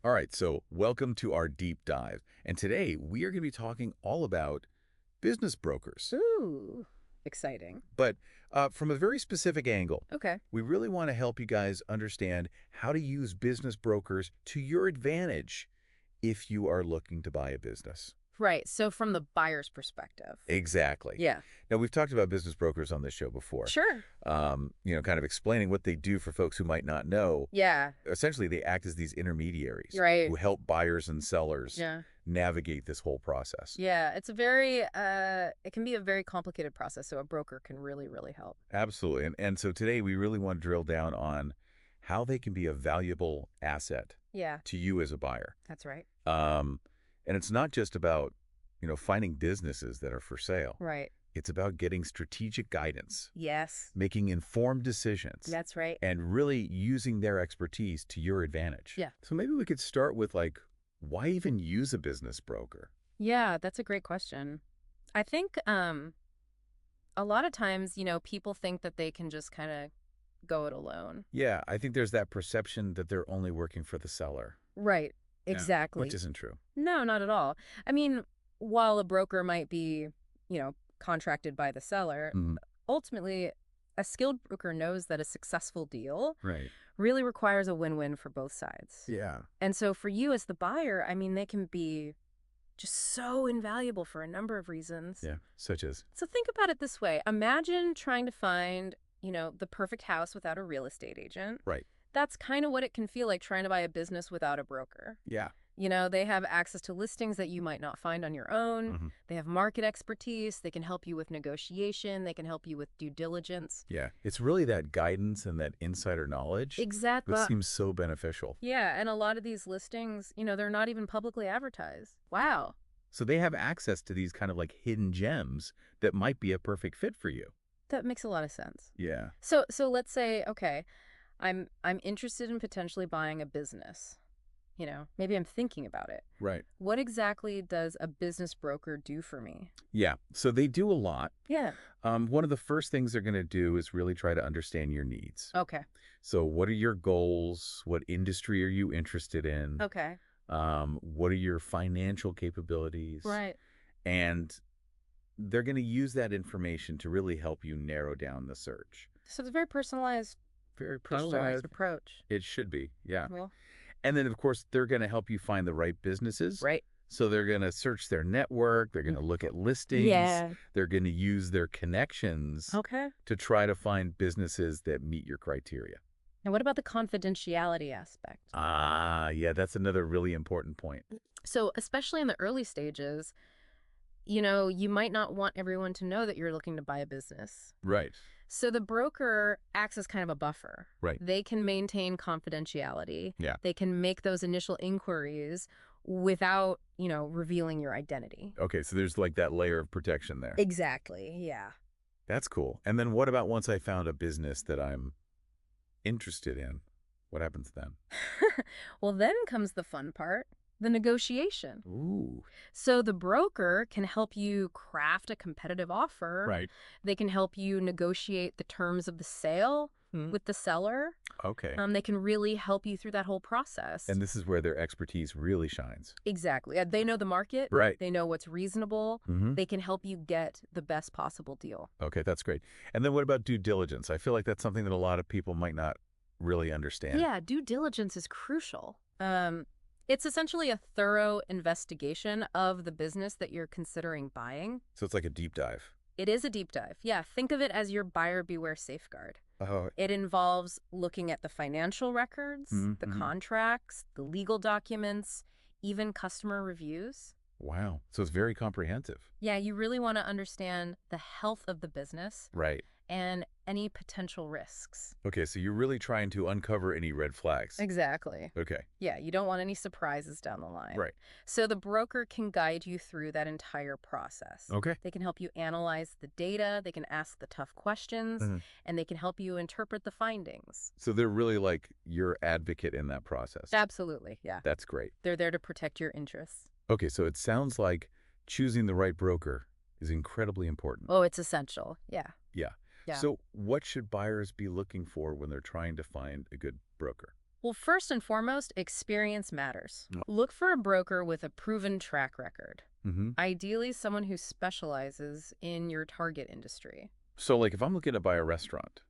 All right, so welcome to our deep dive. And today we are going to be talking all about business brokers, Ooh, exciting. but from a very specific angle. Okay. We really want to help you guys understand how to use business brokers to your advantage if you are looking to buy a business. Right. So from the buyer's perspective. Exactly. Yeah. Now, we've talked about business brokers on this show before, Sure. kind of explaining what they do for folks who might not know. Yeah. Essentially, they act as these intermediaries You're right. who help buyers and sellers Yeah. navigate this whole process. Yeah. It's a very it can be a very complicated process, so a broker can really, really help. Absolutely. And so today we really want to drill down on how they can be a valuable asset Yeah, to you as a buyer. that's right. Um, and it's not just about, finding businesses that are for sale. Right. It's about getting strategic guidance, Yes. making informed decisions, That's right. and really using their expertise to your advantage. Yeah. So maybe we could start with why even use a business broker? Yeah, that's a great question. I think a lot of times, people think that they can just kind of go it alone. Yeah, I think there's that perception that they're only working for the seller. Right. Yeah. Which Exactly. isn't true. No, not at all. I mean, while a broker might be, contracted by the seller, Mhm. ultimately, a skilled broker knows that a successful deal Right. really requires a win-win for both sides. Yeah. And so for you as the buyer, I mean, they can be just so invaluable for a number of reasons. Yeah. Such as. So think about it this way. Imagine trying to find, the perfect house without a real estate agent. Right. That's kind of what it can feel like trying to buy a business without a broker. Yeah. They have access to listings that you might not find on your own. Hmm. They have market expertise. They can help you with negotiation. They can help you with due diligence. Yeah. It's really that guidance and that insider knowledge Exactly. that seems so beneficial. Yeah, and a lot of these listings, they're not even publicly advertised. Wow. So they have access to these kind of hidden gems that might be a perfect fit for you. That makes a lot of sense. Yeah. So let's say, okay, I'm interested in potentially buying a business. Maybe I'm thinking about it. Right. What exactly does a business broker do for me? Yeah. So they do a lot. Yeah. One of the first things they're going to do is really try to understand your needs. Okay. So what are your goals? What industry are you interested in? Okay. What are your financial capabilities? Right. And they're going to use that information to really help you narrow down the search. So it's a very Very personalized personalized. approach. It should be, yeah. Well, And then, of course, they're going to help you find the right businesses. right. So they're going to search their network. They're going to look at listings. Yeah. They're going to use their connections Okay. to try to find businesses that meet your criteria. And what about the confidentiality aspect? Ah, yeah, that's another really important point. So, especially in the early stages, you might not want everyone to know that you're looking to buy a business. Right, So the broker acts as kind of a buffer. right. They can maintain confidentiality. Yeah. They can make those initial inquiries without, revealing your identity. Okay, so there's that layer of protection there. Exactly. Yeah. That's cool. And then what about once I found a business that I'm interested in? What happens then? Well, then comes the fun part, the negotiation. Ooh. So the broker can help you craft a competitive offer. Right. They can help you negotiate the terms of the sale Hmm. with the seller. Okay. They can really help you through that whole process. And this is where their expertise really shines. Exactly. They know the market. Right. They know what's reasonable. Mm-hmm. They can help you get the best possible deal. Okay, that's great. And then what about due diligence? I feel like that's something that a lot of people might not really understand. Yeah, due diligence is crucial. It's essentially a thorough investigation of the business that you're considering buying. So it's like a deep dive. It is a deep dive. Yeah, think of it as your buyer beware safeguard. Oh, It involves looking at the financial records, the Mhm. contracts, the legal documents, even customer reviews. wow. So it's very comprehensive. Yeah, you really want to understand the health of the business Right. and any potential risks. Okay, so you're really trying to uncover any red flags. Exactly. Okay. Yeah, you don't want any surprises down the line. Right. So the broker can guide you through that entire process. Okay. They can help you analyze the data, they can ask the tough questions, Mhm. and they can help you interpret the findings. So they're really like your advocate in that process. Absolutely, yeah. That's great. They're there to protect your interests. Okay, so it sounds like choosing the right broker is incredibly important. Oh, it's essential. Yeah. Yeah. Yeah. So what should buyers be looking for when they're trying to find a good broker? Well, first and foremost, experience matters. Oh. Look for a broker with a proven track record. Mm-hmm. Ideally, someone who specializes in your target industry. So, like, if I'm looking to buy a restaurant,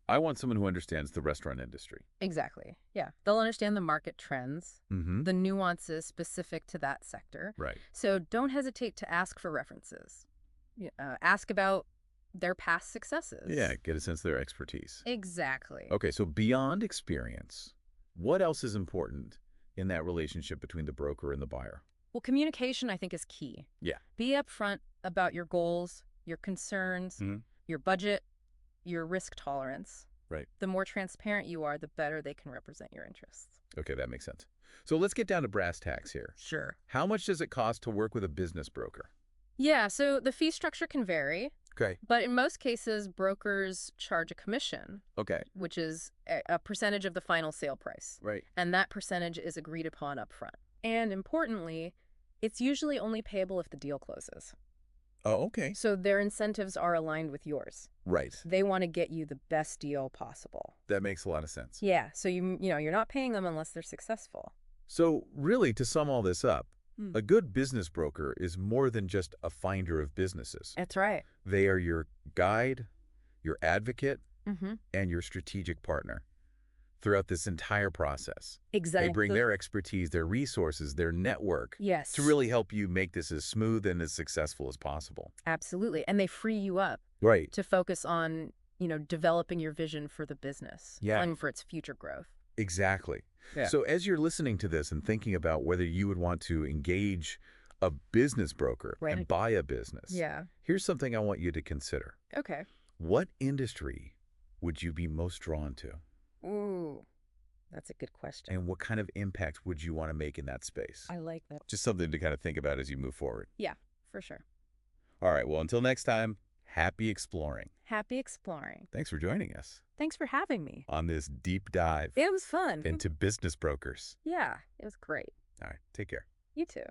I want someone who understands the restaurant industry. Exactly. Yeah. They'll understand the market trends, Mm-hmm. the nuances specific to that sector. Right. So don't hesitate to ask for references. Ask about their past successes. Yeah, get a sense of their expertise. Exactly. Okay, so beyond experience, what else is important in that relationship between the broker and the buyer? Well, communication, I think, is key. Yeah. Be upfront about your goals, your concerns, Mhm. your budget, your risk tolerance. Right. The more transparent you are, the better they can represent your interests. Okay, that makes sense. So let's get down to brass tacks here. Sure. How much does it cost to work with a business broker? Yeah, so the fee structure can vary, Okay. but in most cases, brokers charge a commission, Okay. which is a percentage of the final sale price. Right. And that percentage is agreed upon upfront. And importantly, it's usually only payable if the deal closes. Oh, okay. So their incentives are aligned with yours. Right. They want to get you the best deal possible. That makes a lot of sense. Yeah, so you're not paying them unless they're successful. So really, to sum all this up, Hmm. a good business broker is more than just a finder of businesses. That's right. They are your guide, your advocate, Mm-hmm. and your strategic partner throughout this entire process. Exactly. They bring their expertise, their resources, their network Yes. to really help you make this as smooth and as successful as possible. Absolutely. And they free you up Right. to focus on, developing your vision for the business. Yeah. And for its future growth. Exactly. Yeah. So as you're listening to this and thinking about whether you would want to engage a business broker Right. and buy a business, Yeah. here's something I want you to consider. Okay. What industry would you be most drawn to? Ooh, that's a good question. And what kind of impact would you want to make in that space? I like that. Just something to kind of think about as you move forward. Yeah, for sure. All right, well, until next time, happy exploring. Happy exploring. Thanks for joining us Thanks for having me. on this deep dive It was fun. into business brokers. Yeah, it was great. All right, take care. You too.